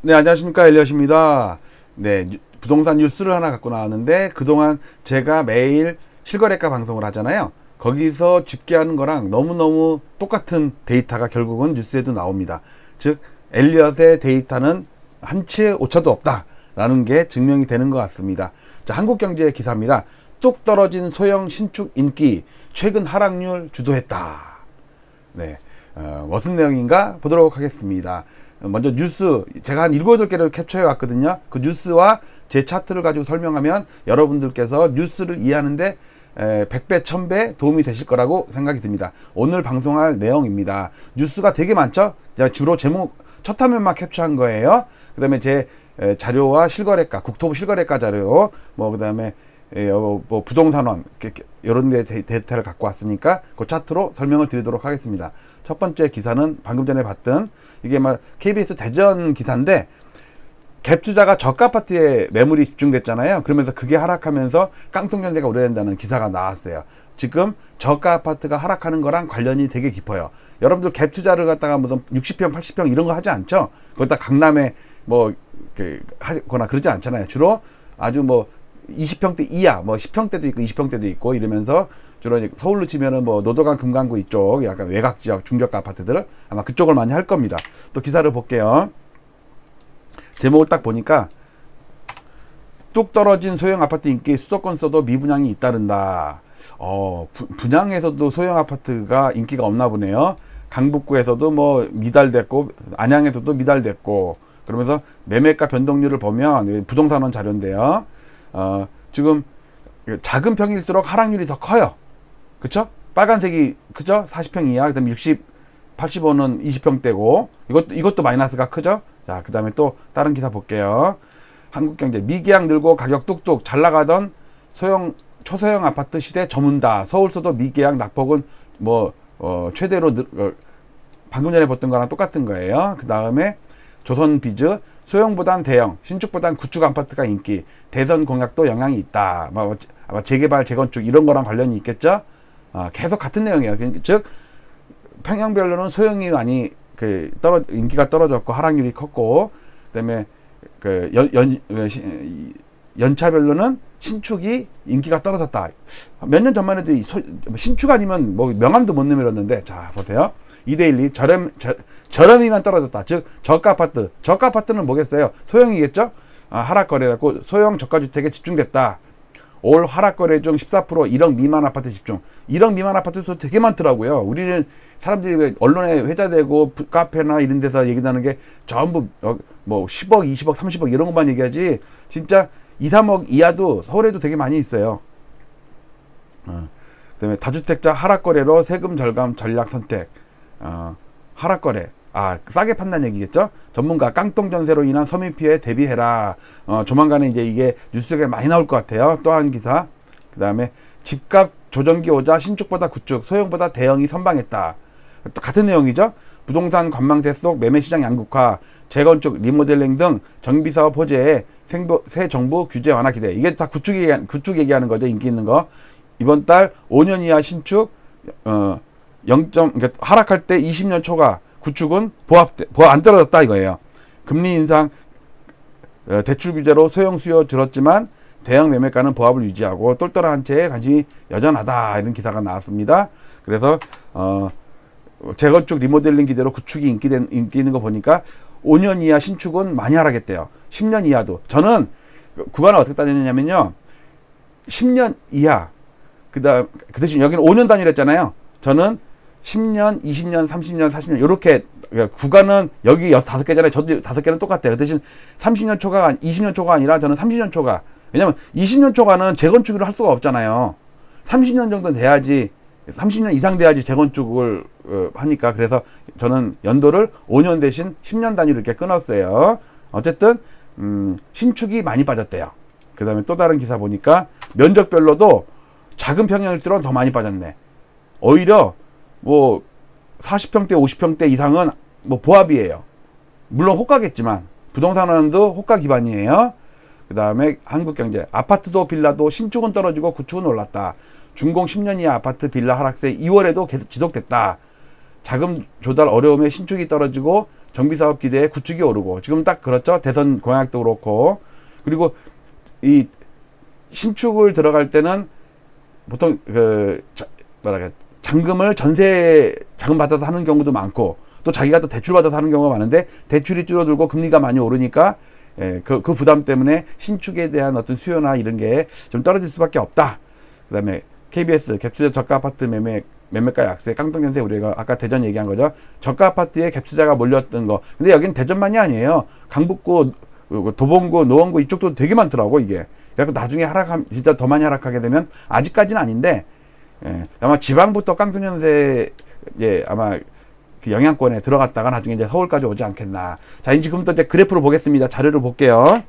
네, 안녕하십니까. 엘리엇입니다. 네, 부동산 뉴스를 하나 갖고 나왔는데, 그동안 제가 매일 실거래가 방송을 하잖아요. 거기서 집계하는 거랑 너무너무 똑같은 데이터가 결국은 뉴스에도 나옵니다. 즉, 엘리엇의 데이터는 한치의 오차도 없다라는 게 증명이 되는 것 같습니다. 자, 한국경제의 기사입니다. 뚝 떨어진 소형 신축 인기, 최근 하락률 주도했다. 네, 무슨 내용인가 보도록 하겠습니다. 먼저 뉴스, 제가 한 7, 8개를 캡처해 왔거든요. 그 뉴스와 제 차트를 가지고 설명하면 여러분들께서 뉴스를 이해하는데 100배, 1000배 도움이 되실 거라고 생각이 듭니다. 오늘 방송할 내용입니다. 뉴스가 되게 많죠? 제가 주로 제목 첫 화면만 캡처한 거예요. 그 다음에 제 자료와 실거래가, 국토부 실거래가 자료, 그 다음에 뭐 부동산원 이런 데 데이터를 갖고 왔으니까 그 차트로 설명을 드리도록 하겠습니다. 첫 번째 기사는 방금 전에 봤던 이게 KBS 대전 기사인데, 갭 투자가 저가 아파트에 매물이 집중됐잖아요. 그러면서 그게 하락하면서 깡통연대가 우려된다는 기사가 나왔어요. 지금 저가 아파트가 하락하는 거랑 관련이 되게 깊어요. 여러분들 갭 투자를 갖다가 무슨 60평, 80평 이런 거 하지 않죠? 거기다 강남에 하거나 그러지 않잖아요. 주로 아주 20평대 이하, 10평대도 있고 20평대도 있고 이러면서 주로 서울로 치면은 노도강 금강구 이쪽 약간 외곽 지역 중저가 아파트들 아마 그쪽을 많이 할 겁니다. 또 기사를 볼게요. 제목을 딱 보니까 뚝 떨어진 소형 아파트 인기, 수도권 써도 미분양이 잇따른다. 분양에서도 소형 아파트가 인기가 없나 보네요. 강북구에서도 미달됐고 안양에서도 미달됐고, 그러면서 매매가 변동률을 보면 부동산원 자료인데요. 지금 작은 평일수록 하락률이 더 커요. 그쵸? 빨간색이 그죠? 40평 이하, 그 다음에 60, 85는 20평대고, 이것도 마이너스가 크죠? 자, 그 다음에 또 다른 기사 볼게요. 한국경제, 미계약 늘고 가격 뚝뚝 잘 나가던 초소형 아파트 시대 저문다. 서울서도 미계약 낙폭은 최대로 방금 전에 봤던 거랑 똑같은 거예요. 그 다음에 조선비즈, 소형보단 대형, 신축보단 구축 아파트가 인기, 대선 공약도 영향이 있다. 아마 재개발, 재건축 이런 거랑 관련이 있겠죠? 계속 같은 내용이에요. 즉, 평형별로는 소형이 많이 인기가 떨어졌고 하락률이 컸고, 그다음에 연차별로는 신축이 인기가 떨어졌다. 몇 년 전만 해도 신축 아니면 명함도 못 내밀었는데, 자 보세요. 2대1이 저렴이만 떨어졌다. 즉 저가 아파트는 뭐겠어요? 소형이겠죠? 하락거래했고 소형 저가주택에 집중됐다. 올 하락거래 중 14% 1억 미만 아파트 집중. 1억 미만 아파트도 되게 많더라고요. 우리는 사람들이 언론에 회자되고 카페나 이런 데서 얘기하는 게 전부 10억, 20억, 30억 이런 것만 얘기하지, 진짜 2, 3억 이하도 서울에도 되게 많이 있어요. 그다음에 다주택자 하락거래로 세금 절감 전략 선택. 하락거래. 싸게 판다는 얘기겠죠? 전문가, 깡통 전세로 인한 서민 피해 대비해라. 조만간에 이제 이게 뉴스에 많이 나올 것 같아요. 또 한 기사. 그 다음에 집값 조정기 오자 신축보다 구축, 소형보다 대형이 선방했다. 또 같은 내용이죠. 부동산 관망세 속 매매시장 양극화, 재건축, 리모델링 등 정비사업 호재에 새 정부 규제 완화 기대. 이게 다 구축 얘기하는 거죠. 인기 있는 거. 이번 달 5년 이하 신축, 그러니까 하락할 때 20년 초과, 구축은 보합 안 떨어졌다 이거예요. 금리 인상, 대출 규제로 소형 수요 줄었지만 대형 매매가는 보합을 유지하고 똘똘한 채에 관심이 여전하다, 이런 기사가 나왔습니다. 그래서 재건축 리모델링 기대로 구축이 인기 있는 거 보니까 5년 이하 신축은 많이 하락했대요. 10년 이하도. 저는 구간을 어떻게 따지느냐면요, 10년 이하, 그 대신 여기는 5년 단위로 했잖아요. 저는 10년, 20년, 30년, 40년 이렇게 구간은 여기 5개잖아요. 저도 5개는 똑같아요. 그 대신 30년 초과, 20년 초가 아니라 저는 30년 초과. 왜냐면 20년 초과는 재건축으로 할 수가 없잖아요. 30년 정도 돼야지, 30년 이상 돼야지 재건축을 하니까. 그래서 저는 연도를 5년 대신 10년 단위로 이렇게 끊었어요. 어쨌든 신축이 많이 빠졌대요. 그 다음에 또 다른 기사 보니까 면적별로도 작은 평형일수록 더 많이 빠졌네. 오히려 40평대, 50평대 이상은 보합이에요. 물론 호가겠지만 부동산원도 호가 기반이에요. 그 다음에 한국경제, 아파트도 빌라도 신축은 떨어지고 구축은 올랐다. 준공 10년 이하 아파트 빌라 하락세 2월에도 계속 지속됐다. 자금 조달 어려움에 신축이 떨어지고 정비사업 기대에 구축이 오르고 지금 딱 그렇죠. 대선 공약도 그렇고 그리고 이 신축을 들어갈 때는 보통 뭐랄까 잔금을 전세 자금 받아서 하는 경우도 많고 또 자기가 또 대출 받아서 하는 경우가 많은데 대출이 줄어들고 금리가 많이 오르니까 그 부담 때문에 신축에 대한 어떤 수요나 이런 게 좀 떨어질 수밖에 없다. 그다음에 KBS 갭투자 저가 아파트 매매가 약세 깡통연세 우리가 아까 대전 얘기한 거죠. 저가 아파트에 갭투자가 몰렸던 거. 근데 여기는 대전만이 아니에요. 강북구, 도봉구, 노원구 이쪽도 되게 많더라고 이게. 그래서 나중에 진짜 더 많이 하락하게 되면 아직까지는 아닌데 아마 지방부터 깡통연세 아마 그 영향권에 들어갔다가 나중에 이제 서울까지 오지 않겠나. 자, 이제 지금부터 이제 그래프를 보겠습니다. 자료를 볼게요.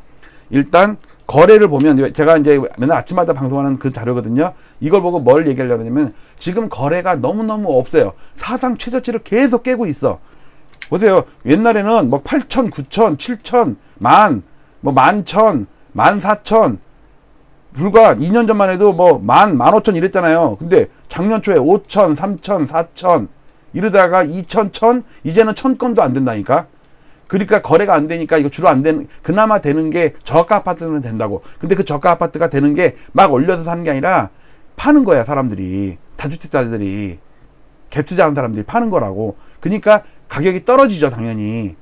일단 거래를 보면 제가 이제 맨날 아침마다 방송하는 그 자료거든요. 이걸 보고 뭘 얘기하려고 하냐면 지금 거래가 너무너무 없어요. 사상 최저치를 계속 깨고 있어. 보세요. 옛날에는 뭐 8천, 9천, 7천, 만, 뭐 11,000, 14,000 불과 2년 전만 해도 뭐 15,000 이랬잖아요. 근데 작년 초에 5천, 3천, 4천 이러다가 2천, 1,000 이제는 1,000건도 안 된다니까. 그러니까 거래가 안 되니까 이거 주로 안 되는 그나마 되는 게 저가 아파트는 된다고. 근데 그 저가 아파트가 되는 게 막 올려서 사는 게 아니라 파는 거야. 사람들이 다주택자들이 갭투자하는 사람들이 파는 거라고. 그러니까 가격이 떨어지죠. 당연히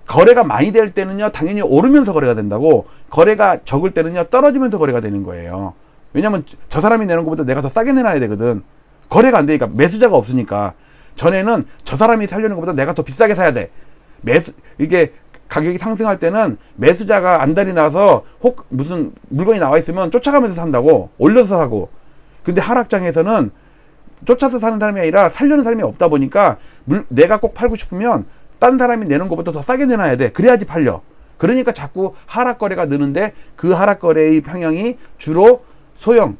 거래가 많이 될 때는요 당연히 오르면서 거래가 된다고. 거래가 적을 때는요 떨어지면서 거래가 되는 거예요. 왜냐면 저 사람이 내는 것보다 내가 더 싸게 내놔야 되거든. 거래가 안 되니까 매수자가 없으니까. 전에는 저 사람이 살려는 것보다 내가 더 비싸게 사야 돼. 이게 가격이 상승할 때는 매수자가 안달이 나서 혹 무슨 물건이 나와 있으면 쫓아가면서 산다고. 올려서 사고. 근데 하락장에서는 쫓아서 사는 사람이 아니라 살려는 사람이 없다 보니까 내가 꼭 팔고 싶으면 딴 사람이 내는 것보다 더 싸게 내놔야 돼. 그래야지 팔려. 그러니까 자꾸 하락거래가 느는데 그 하락거래의 평형이 주로 소형,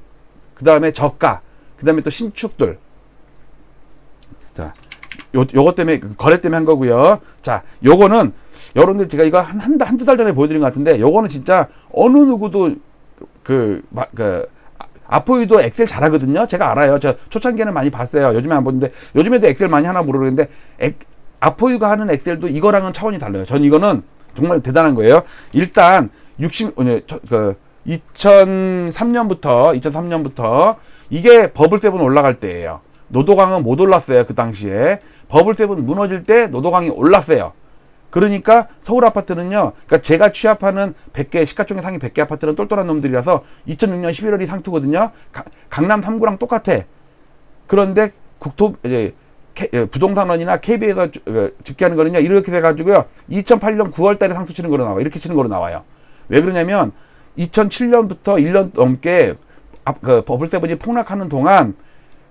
그 다음에 저가, 그 다음에 또 신축들. 자, 요것 때문에 거래 때문에 한 거고요. 자, 요거는 여러분들 제가 이거 한두 달 전에 보여드린 것 같은데 요거는 진짜 어느 누구도 아포유도 엑셀 잘하거든요. 제가 알아요. 저 초창기에는 많이 봤어요. 요즘에 안 보는데 요즘에도 엑셀 많이 하나 모르겠는데 아포유가 하는 엑셀도 이거랑은 차원이 달라요. 전 이거는 정말 대단한 거예요. 일단 2003년부터 이게 버블7 올라갈 때예요. 노도강은 못 올랐어요. 그 당시에 버블7 무너질 때 노도강이 올랐어요. 그러니까 서울 아파트는요, 그러니까 제가 취합하는 100개 시가총액 상위 100개 아파트는 똘똘한 놈들이라서 2006년 11월이 상투거든요. 강남 3구랑 똑같아. 그런데 부동산원이나 KB에서 집계하는 거는요 이렇게 돼가지고요 2008년 9월달에 상투 치는 거로 나와요. 이렇게 치는 거로 나와요. 왜 그러냐면 2007년부터 1년 넘게 버블7이 폭락하는 동안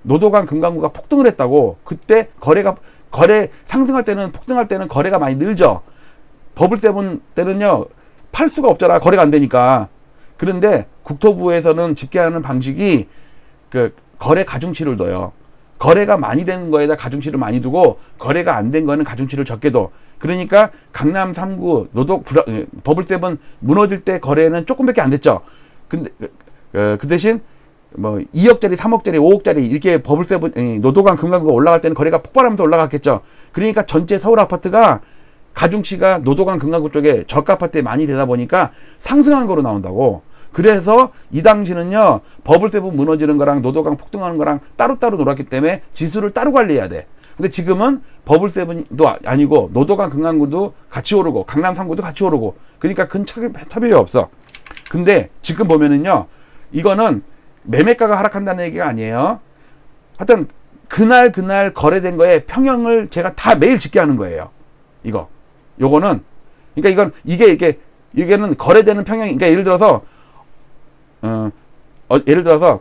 노도강 금강구가 폭등을 했다고. 그때 거래 상승할 때는 폭등할 때는 거래가 많이 늘죠. 버블7 때는요 팔 수가 없잖아. 거래가 안 되니까. 그런데 국토부에서는 집계하는 방식이 거래 가중치를 둬요. 거래가 많이 되는 거에다 가중치를 많이 두고 거래가 안 된 거는 가중치를 적게 둬. 그러니까 강남 3구 버블7 무너질 때 거래는 조금밖에 안 됐죠. 근데 그 대신 뭐 2억짜리, 3억짜리, 5억짜리 이렇게 버블7 노도강 금강구가 올라갈 때는 거래가 폭발하면서 올라갔겠죠. 그러니까 전체 서울 아파트가 가중치가 노도강 금강구 쪽에 저가 아파트에 많이 되다 보니까 상승한 거로 나온다고. 그래서 이 당시는요 버블7 무너지는 거랑 노도강 폭등하는 거랑 따로따로 놀았기 때문에 지수를 따로 관리해야 돼. 근데 지금은 버블7도 아니고 노도강 금강구도 같이 오르고 강남 3구도 같이 오르고 그러니까 큰 차별이 없어. 근데 지금 보면은요 이거는 매매가가 하락한다는 얘기가 아니에요. 하여튼 그날 거래된 거에 평형을 제가 다 매일 집계하는 거예요. 요거는 그러니까 이게는 거래되는 평형이. 그러니까 예를 들어서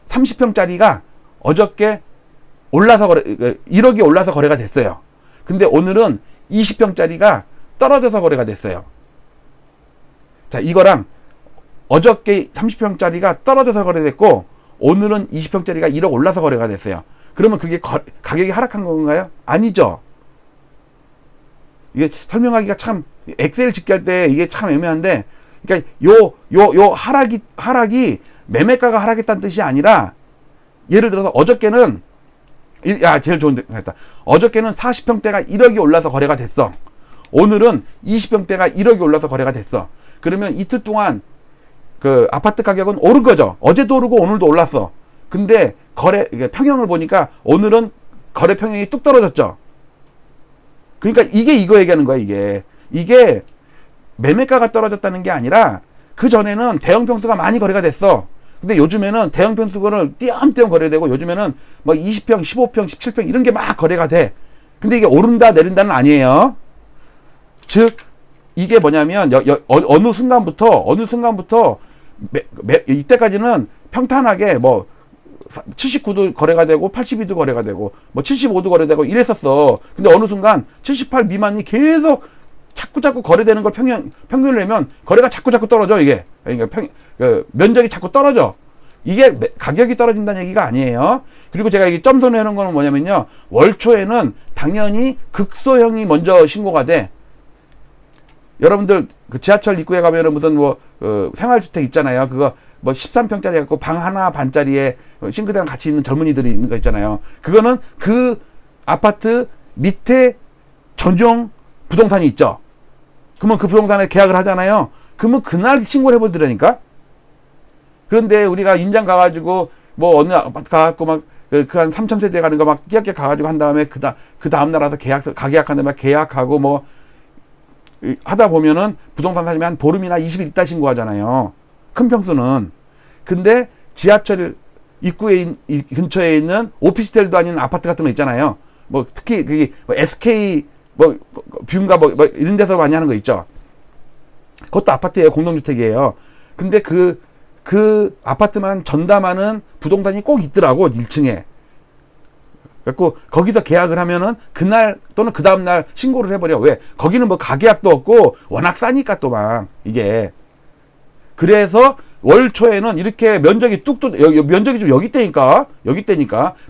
30평짜리가 어저께 올라서 1억이 올라서 거래가 됐어요. 근데 오늘은 20평짜리가 떨어져서 거래가 됐어요. 자, 이거랑 어저께 30평짜리가 떨어져서 거래됐고 오늘은 20평짜리가 1억 올라서 거래가 됐어요. 그러면 그게 가격이 하락한 건가요? 아니죠. 이게 설명하기가 참 엑셀 집계할 때 이게 참 애매한데, 그러니까 요 하락이 매매가가 하락했다는 뜻이 아니라, 예를 들어서 어저께는 제일 좋은 데 했다. 어저께는 40평대가 1억이 올라서 거래가 됐어. 오늘은 20평대가 1억이 올라서 거래가 됐어. 그러면 이틀 동안 그 아파트 가격은 오른 거죠. 어제도 오르고 오늘도 올랐어. 근데 평형을 보니까 오늘은 거래 평형이 뚝 떨어졌죠. 그러니까 이거 얘기하는 거야, 이게 매매가가 떨어졌다는 게 아니라 그 전에는 대형 평수가 많이 거래가 됐어. 근데 요즘에는 대형 평수를 띄엄띄엄 거래되고 요즘에는 뭐 20평, 15평, 17평 이런 게 막 거래가 돼. 근데 이게 오른다 내린다는 아니에요. 즉 이게 뭐냐면 어느 순간부터 이때까지는 평탄하게 뭐 79도 거래가 되고 82도 거래가 되고 뭐 75도 거래되고 이랬었어. 근데 어느 순간 78 미만이 계속 자꾸 거래되는 걸 평균을 내면 거래가 자꾸 떨어져, 이게. 그러니까 면적이 자꾸 떨어져. 이게 가격이 떨어진다는 얘기가 아니에요. 그리고 제가 이 점선을 해놓은 거는 뭐냐면요, 월초에는 당연히 극소형이 먼저 신고가 돼. 여러분들 그 지하철 입구에 가면은 무슨 생활주택 있잖아요. 그거 뭐 13평짜리 갖고 방 하나 반짜리에 싱크대랑 같이 있는 젊은이들이 있는 거 있잖아요. 그거는 그 아파트 밑에 전용 부동산이 있죠. 그러면 그 부동산에 계약을 하잖아요. 그러면 그날 신고를 해보더라니까. 그런데 우리가 임장 가가지고 뭐 어느 아파트 가갖고 막 그 한 3,000세대 가는 거 막 끼약끼약 가가지고 한 다음에 그 다음 날 와서 가계약한 다음에 계약하고 뭐 하다 보면은 부동산 사람이 한 보름이나 20일 있다 신고하잖아요. 큰 평수는. 근데 지하철 입구에 근처에 있는 오피스텔도 아닌 아파트 같은 거 있잖아요. 뭐 특히 그게 뭐 SK 뷰인가 뭐 이런 데서 많이 하는 거 있죠. 그것도 아파트예요. 공동주택이에요. 근데 그 아파트만 전담하는 부동산이 꼭 있더라고, 1층에. 그래갖고 거기서 계약을 하면은 그날 또는 그 다음날 신고를 해버려. 왜? 거기는 뭐 가계약도 없고 워낙 싸니까 또 막 이게. 그래서 월 초에는 이렇게 면적이 면적이 좀 여기 때니까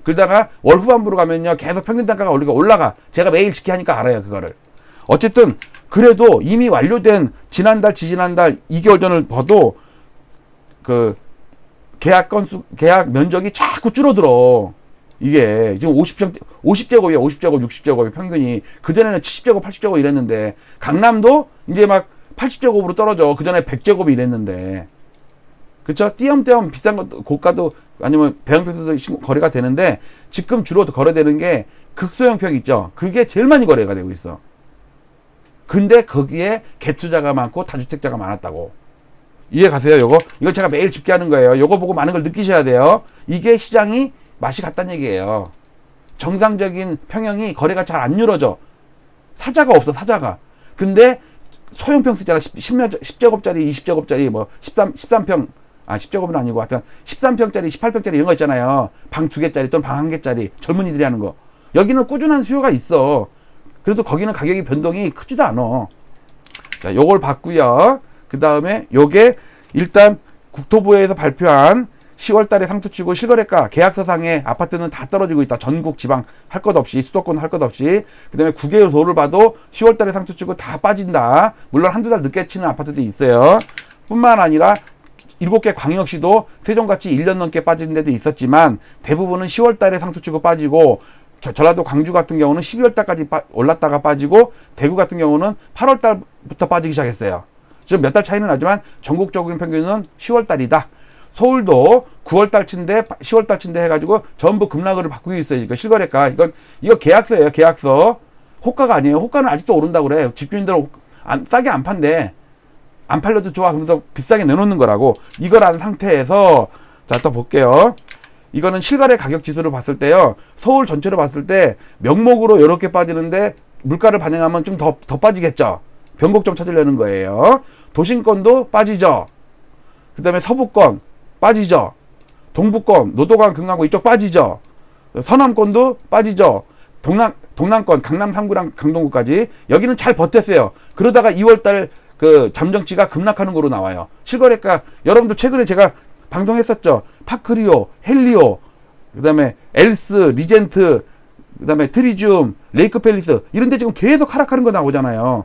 그러다가 월 후반부로 가면요 계속 평균 단가가 올라가. 제가 매일 지키하니까 알아요, 그거를. 어쨌든 그래도 이미 완료된 지난달 지지난달 2개월 전을 봐도 그 계약 면적이 자꾸 줄어들어. 이게 지금 50제곱이에요. 50제곱, 60제곱의 평균이. 그전에는 70제곱, 80제곱 이랬는데 강남도 이제 막 80제곱으로 떨어져. 그전에 100제곱이 이랬는데. 그쵸? 띄엄띄엄 비싼 것도 고가도 아니면 배양평수도 거래가 되는데 지금 주로 거래되는 게 극소형평 있죠. 그게 제일 많이 거래가 되고 있어. 근데 거기에 갭투자가 많고 다주택자가 많았다고. 이해 가세요? 이거 제가 매일 집계하는 거예요. 요거 보고 많은 걸 느끼셔야 돼요. 이게 시장이 맛이 갔다는 얘기예요. 정상적인 평형이 거래가 잘 안 이루어져. 사자가 없어, 사자가. 근데 소형평 쓰잖아. 10제곱짜리, 20제곱짜리, 뭐 13평, 10제곱은 아니고 하여튼 13평짜리, 18평짜리 이런 거 있잖아요. 방 2개짜리 또는 방 1개짜리 젊은이들이 하는 거. 여기는 꾸준한 수요가 있어. 그래서 거기는 가격이 변동이 크지도 않아. 자, 요걸 봤고요. 그 다음에 요게 일단 국토부에서 발표한 10월 달에 상투치고 실거래가 계약서상에 아파트는 다 떨어지고 있다. 전국 지방 할 것 없이, 수도권 할 것 없이. 그 다음에 국외도를 봐도 10월 달에 상투치고 다 빠진다. 물론 한두 달 늦게 치는 아파트도 있어요. 뿐만 아니라 7개 광역시도 세종같이 1년 넘게 빠진 데도 있었지만 대부분은 10월 달에 상투치고 빠지고, 전라도 광주 같은 경우는 12월 달까지 올랐다가 빠지고, 대구 같은 경우는 8월 달부터 빠지기 시작했어요. 지금 몇 달 차이는 나지만 전국적인 평균은 10월 달이다. 서울도 9월 달치인데 10월 달치인데 해가지고 전부 급락을 바꾸고 있어요. 이거 실거래가. 이거 계약서예요, 계약서. 호가가 아니에요. 호가는 아직도 오른다고 그래. 집주인들은 싸게 안 판대. 안 팔려도 좋아. 그러면서 비싸게 내놓는 거라고. 이걸 한 상태에서, 자, 또 볼게요. 이거는 실거래 가격 지수를 봤을 때요. 서울 전체로 봤을 때 명목으로 이렇게 빠지는데 물가를 반영하면 좀 더 빠지겠죠. 변곡점 찾으려는 거예요. 도심권도 빠지죠. 그 다음에 서부권 빠지죠. 동부권, 노도강, 금강구 이쪽 빠지죠. 서남권도 빠지죠. 동남권, 강남 3구랑 강동구까지. 여기는 잘 버텼어요. 그러다가 2월달 그 잠정치가 급락하는 거로 나와요. 실거래가, 여러분들 최근에 제가 방송했었죠. 파크리오, 헬리오, 그 다음에 엘스, 리젠트, 그 다음에 트리줌, 레이크팰리스 이런 데 지금 계속 하락하는 거 나오잖아요.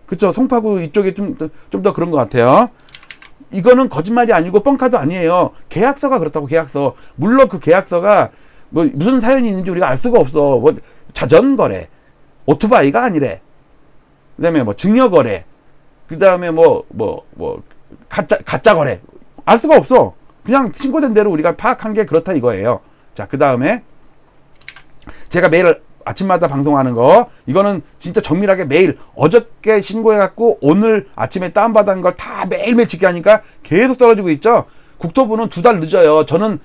그쵸? 송파구 이쪽에 좀 더 그런 것 같아요. 이거는 거짓말이 아니고 뻥카도 아니에요. 계약서가 그렇다고, 계약서. 물론 그 계약서가 뭐 무슨 사연이 있는지 우리가 알 수가 없어. 뭐 자전거래, 오토바이가 아니래. 그다음에 뭐 증여거래, 그다음에 가짜 거래, 알 수가 없어. 그냥 신고된 대로 우리가 파악한 게 그렇다 이거예요. 자, 그다음에 제가 매일 아침마다 방송하는 거, 이거는 진짜 정밀하게 매일, 어저께 신고해갖고 오늘 아침에 다운받은 걸 다 매일매일 짓게 하니까 계속 떨어지고 있죠. 국토부는 2달 늦어요. 저는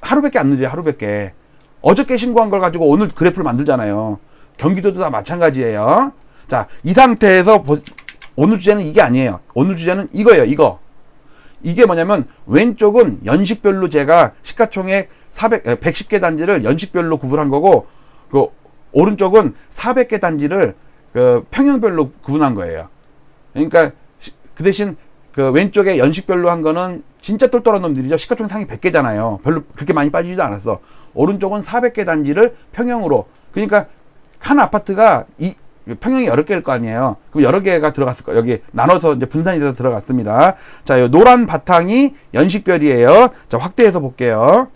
하루밖에 안 늦어요. 하루밖에. 어저께 신고한 걸 가지고 오늘 그래프를 만들잖아요. 경기도도 다 마찬가지예요. 자, 이 상태에서 오늘 주제는 이게 아니에요. 오늘 주제는 이거예요. 이게 뭐냐면, 왼쪽은 연식별로 제가 시가총액 110개 단지를 연식별로 구분한 거고, 그 오른쪽은 400개 단지를 그 평형별로 구분한 거예요. 그러니까 그 대신 그 왼쪽에 연식별로 한 거는 진짜 똘똘한 놈들이죠. 시가총액 상위 100개잖아요. 별로 그렇게 많이 빠지지도 않았어. 오른쪽은 400개 단지를 평형으로. 그러니까 한 아파트가 평형이 여러 개일 거 아니에요. 그럼 여러 개가 들어갔을 거예요. 여기 나눠서 이제 분산이 돼서 들어갔습니다. 자, 요 노란 바탕이 연식별이에요. 자, 확대해서 볼게요.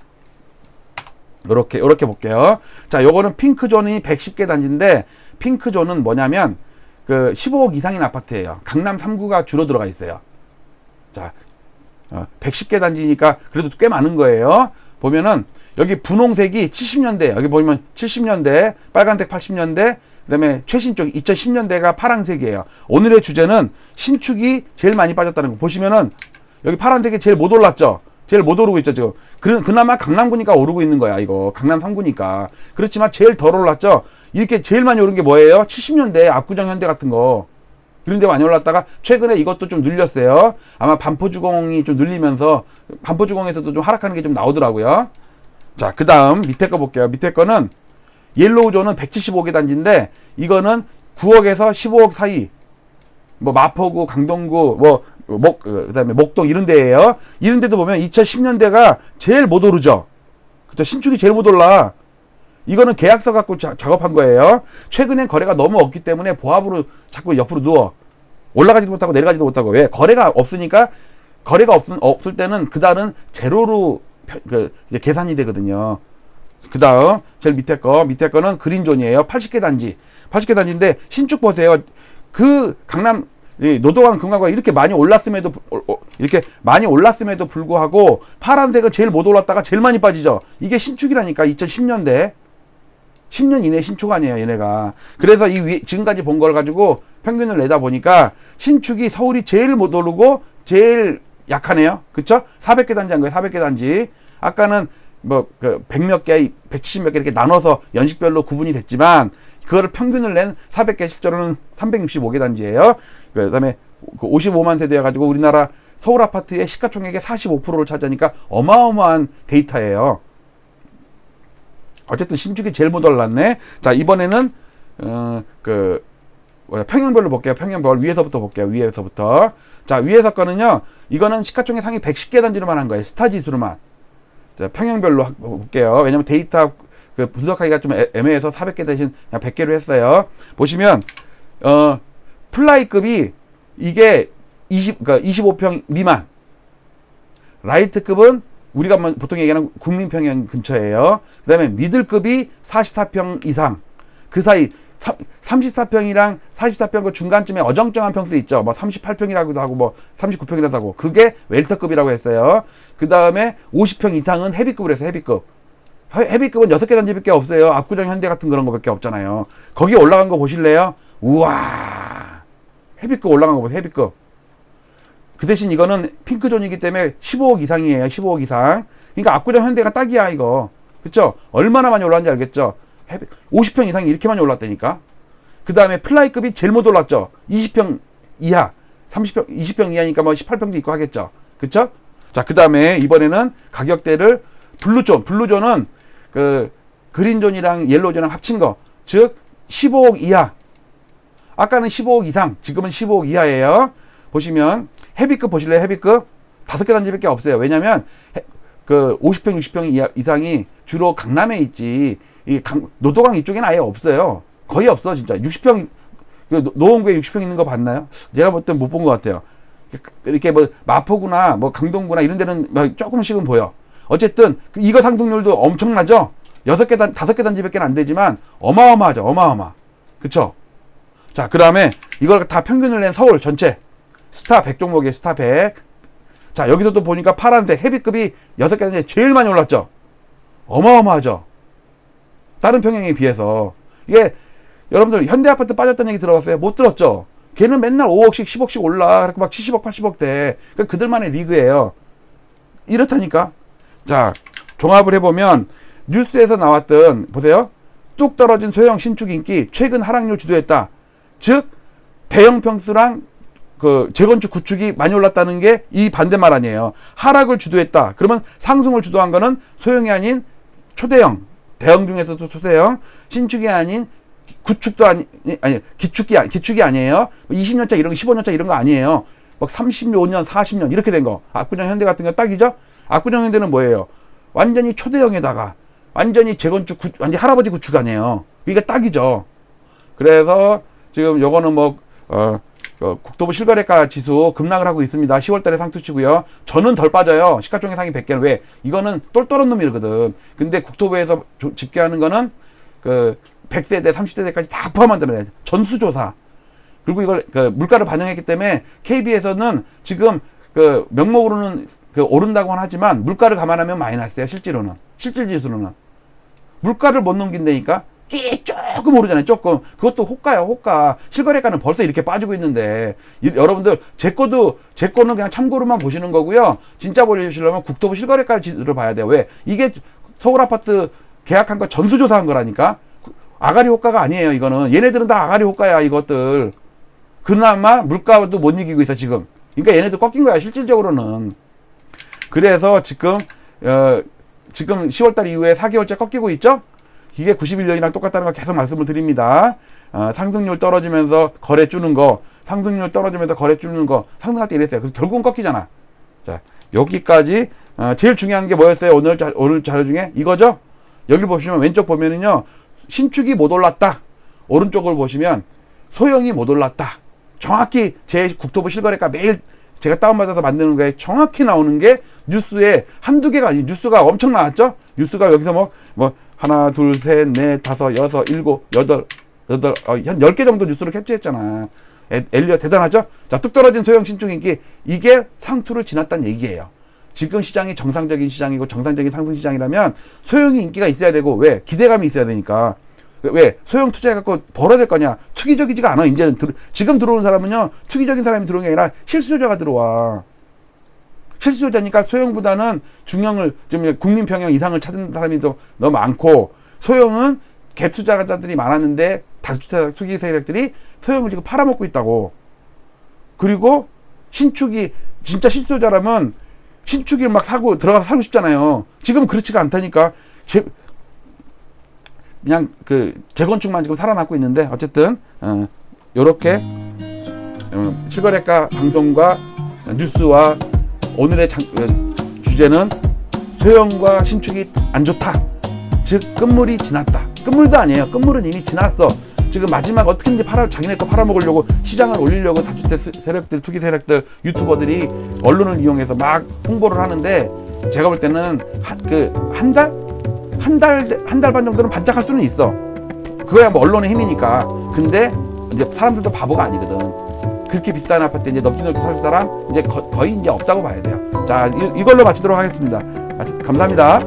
요렇게 볼게요. 자, 요거는 핑크존이 110개 단지인데, 핑크존은 뭐냐면, 그 15억 이상인 아파트예요. 강남 3구가 주로 들어가 있어요. 자, 110개 단지니까 그래도 꽤 많은 거예요. 보면은, 여기 분홍색이 70년대, 여기 보면 70년대, 빨간색 80년대, 그 다음에 최신 쪽 2010년대가 파란색이에요. 오늘의 주제는 신축이 제일 많이 빠졌다는 거. 보시면은, 여기 파란색이 제일 못 올랐죠? 제일 못 오르고 있죠, 지금. 그나마 강남구니까 오르고 있는 거야, 이거. 강남 3구니까. 그렇지만 제일 덜 올랐죠? 이렇게 제일 많이 오른 게 뭐예요? 70년대 압구정 현대 같은 거. 이런 데 많이 올랐다가 최근에 이것도 좀 늘렸어요. 아마 반포주공이 좀 늘리면서 반포주공에서도 좀 하락하는 게 좀 나오더라고요. 자, 그 다음 밑에 거 볼게요. 밑에 거는 옐로우존은 175개 단지인데, 이거는 9억에서 15억 사이. 뭐 마포구, 강동구, 그다음에 목동 이런 데예요. 이런 데도 보면 2010년대가 제일 못 오르죠. 그쵸? 신축이 제일 못 올라. 이거는 계약서 갖고 작업한 거예요. 최근엔 거래가 너무 없기 때문에 보합으로 자꾸 옆으로 누워. 올라가지도 못하고 내려가지도 못하고. 왜? 거래가 없으니까, 거래가 없을 때는 그달은 제로로 이제 계산이 되거든요. 그 다음 제일 밑에 거는 그린존이에요. 80개 단지. 80개 단지인데 신축 보세요. 그 강남 노도강 금강구가 이렇게 많이 올랐음에도 불구하고 파란색은 제일 못 올랐다가 제일 많이 빠지죠. 이게 신축이라니까. 2010년대 10년 이내 신축 아니에요, 얘네가. 그래서 지금까지 본 걸 가지고 평균을 내다 보니까 신축이 서울이 제일 못 오르고 제일 약하네요. 그쵸? 400개 단지 한 거예요. 400개 단지. 아까는 뭐 100몇 개, 170몇 개 이렇게 나눠서 연식별로 구분이 됐지만, 그거를 평균을 낸 400개, 실제로는 365개 단지예요. 그 다음에 55만 세대여가지고 우리나라 서울 아파트의 시가총액의 45%를 차지하니까 어마어마한 데이터예요. 어쨌든 신축이 제일 못 올랐네. 자, 이번에는 평형별로 볼게요. 평형별 위에서부터 볼게요. 위에서부터. 자, 위에서 거는요, 이거는 시가총액 상위 110개 단지로만 한 거예요. 스타 지수로만. 자, 평형별로 볼게요. 왜냐면 데이터 분석하기가 좀 애매해서 400개 대신 그냥 100개로 했어요. 보시면 플라이급이 이게 25평 미만, 라이트급은 우리가 보통 얘기하는 국민평형 근처예요. 그 다음에 미들급이 44평 이상, 그 사이 34평이랑 44평 그 중간쯤에 어정쩡한 평수 있죠. 뭐 38평이라고도 하고 뭐 39평이라도 하고, 그게 웰터급이라고 했어요. 그 다음에 50평 이상은 헤비급으로 해서 헤비급. 헤비급은 6개 단지밖에 없어요. 압구정 현대 같은 그런 거밖에 없잖아요. 거기 올라간 거 보실래요? 우와, 헤비급 올라간 거 보세요. 헤비급. 그 대신 이거는 핑크존이기 때문에 15억 이상이에요. 15억 이상. 그러니까 압구정 현대가 딱이야, 이거. 그쵸? 얼마나 많이 올랐는지 알겠죠? 50평 이상이 이렇게 많이 올랐다니까. 그 다음에 플라이급이 제일 못 올랐죠. 20평 이하, 30평, 20평 이하니까 뭐 18평도 있고 하겠죠. 그쵸? 자, 그 다음에 이번에는 가격대를 블루존은 그린존이랑 옐로존이랑 합친 거, 즉 15억 이하. 아까는 15억 이상, 지금은 15억 이하예요. 보시면 헤비급 보실래요? 헤비급 5개 단지밖에 없어요. 왜냐면 50평 60평 이상이 주로 강남에 있지, 노도강 이쪽에는 아예 없어요. 거의 없어. 진짜 60평, 노원구에 60평 있는 거 봤나요? 제가 볼 땐 못 본 것 같아요. 이렇게 뭐 마포구나 뭐 강동구나 이런 데는 조금씩은 보여. 어쨌든 이거 상승률도 엄청나죠. 다섯 개 단지밖에 안 되지만 어마어마하죠. 어마어마. 그쵸? 자, 그 다음에 이걸 다 평균을 낸 서울 전체 스타 100 종목의 스타 100. 자, 여기서 또 보니까 파란색 헤비급이 6개 단지에 제일 많이 올랐죠. 어마어마하죠. 다른 평형에 비해서. 이게 여러분들 현대아파트 빠졌다는 얘기 들어봤어요? 못 들었죠? 걔는 맨날 5억씩 10억씩 올라. 그렇게 막 70억 80억 돼. 그들만의 리그예요. 이렇다니까. 자, 종합을 해보면 뉴스에서 나왔던, 보세요. 뚝 떨어진 소형 신축 인기 최근 하락률 주도했다. 즉 대형 평수랑 그 재건축 구축이 많이 올랐다는 게 이 반대말 아니에요. 하락을 주도했다. 그러면 상승을 주도한 거는 소형이 아닌 초대형, 대형 중에서도 초대형, 신축이 아닌 구축도 아니 기축이 아니에요. 20년차 이런 거, 15년차 이런 거 아니에요. 막 30년, 40년 이렇게 된 거. 압구정 현대 같은 거 딱이죠. 압구정 현대는 뭐예요? 완전히 초대형에다가 완전히 재건축 완전 할아버지 구축 아니에요. 이게 딱이죠. 그래서 지금 요거는 뭐 국토부 실거래가 지수 급락을 하고 있습니다. 10월달에 상투치고요. 저는 덜 빠져요. 시가총액 상위 100개는 왜? 이거는 똘똘한 놈이거든. 근데 국토부에서 집계하는 거는 그 100세대, 30세대까지 다 포함한다는 전수조사. 그리고 이걸 물가를 반영했기 때문에 KB에서는 지금 그 명목으로는 오른다고는 하지만 물가를 감안하면 마이너스예요. 실제로는. 실질지수로는. 물가를 못 넘긴다니까 조금 오르잖아요. 조금. 그것도 호가야, 호가. 실거래가는 벌써 이렇게 빠지고 있는데 여러분들 제 거는 그냥 참고로만 보시는 거고요. 진짜 보시려면 국토부 실거래가 지수를 봐야 돼요. 왜? 이게 서울 아파트 계약한 거 전수조사한 거라니까. 아가리 호가가 아니에요. 이거는 얘네들은 다 아가리 호가야. 이것들 그나마 물가도 못 이기고 있어 지금. 그러니까 얘네들 꺾인 거야 실질적으로는. 그래서 지금 10월달 이후에 4개월째 꺾이고 있죠. 이게 91년이랑 똑같다는 거 계속 말씀을 드립니다. 상승률 떨어지면서 거래 주는 거, 상승률 떨어지면서 거래 주는 거, 상승할 때 이랬어요. 그래서 결국은 꺾이잖아. 자, 여기까지. 제일 중요한 게 뭐였어요? 오늘 자료 중에 이거죠. 여기 보시면 왼쪽 보면은요, 신축이 못 올랐다. 오른쪽을 보시면 소형이 못 올랐다. 정확히 제 국토부 실거래가 매일 제가 다운받아서 만드는 거에 정확히 나오는 게 뉴스에 한두 개가 아니에요. 뉴스가 엄청 나왔죠? 뉴스가 여기서 뭐 하나, 둘, 셋, 넷, 다섯, 여섯, 일곱, 여덟, 한 10개 정도 뉴스를 캡처했잖아. 엘리엇 대단하죠? 자, 뚝 떨어진 소형 신축 인기. 이게 상투를 지났다는 얘기예요. 지금 시장이 정상적인 시장이고 정상적인 상승 시장이라면 소형이 인기가 있어야 되고, 왜? 기대감이 있어야 되니까. 왜? 소형 투자해갖고 벌어야 될 거냐? 투기적이지가 않아. 이제는 지금 들어오는 사람은요, 투기적인 사람이 들어오는 게 아니라 실수요자가 들어와. 실수요자니까 소형보다는 중형을, 좀 국민 평형 이상을 찾는 사람이 더 너무 많고, 소형은 갭 투자자들이 많았는데 다수투자 투기 세력들이 소형을 지금 팔아먹고 있다고. 그리고 신축이 진짜 실수요자라면 신축을 막 사고 들어가서 살고 싶잖아요. 지금 그렇지가 않다니까. 그냥 재건축만 지금 살아남고 있는데, 어쨌든 요렇게 실거래가 방송과 뉴스와 오늘의 주제는 소형과 신축이 안 좋다. 즉 끝물이 지났다. 끝물도 아니에요. 끝물은 이미 지났어. 지금 마지막 어떻게든지 자기네 거 팔아먹으려고 시장을 올리려고 다주택 세력들, 투기 세력들, 유튜버들이 언론을 이용해서 막 홍보를 하는데, 제가 볼 때는 한 달 반 정도는 반짝할 수는 있어. 그거야 뭐 언론의 힘이니까. 근데 이제 사람들도 바보가 아니거든. 그렇게 비싼 아파트 이제 넘치는 살 사람 이제 거의 이제 없다고 봐야 돼요. 자, 이걸로 마치도록 하겠습니다. 감사합니다.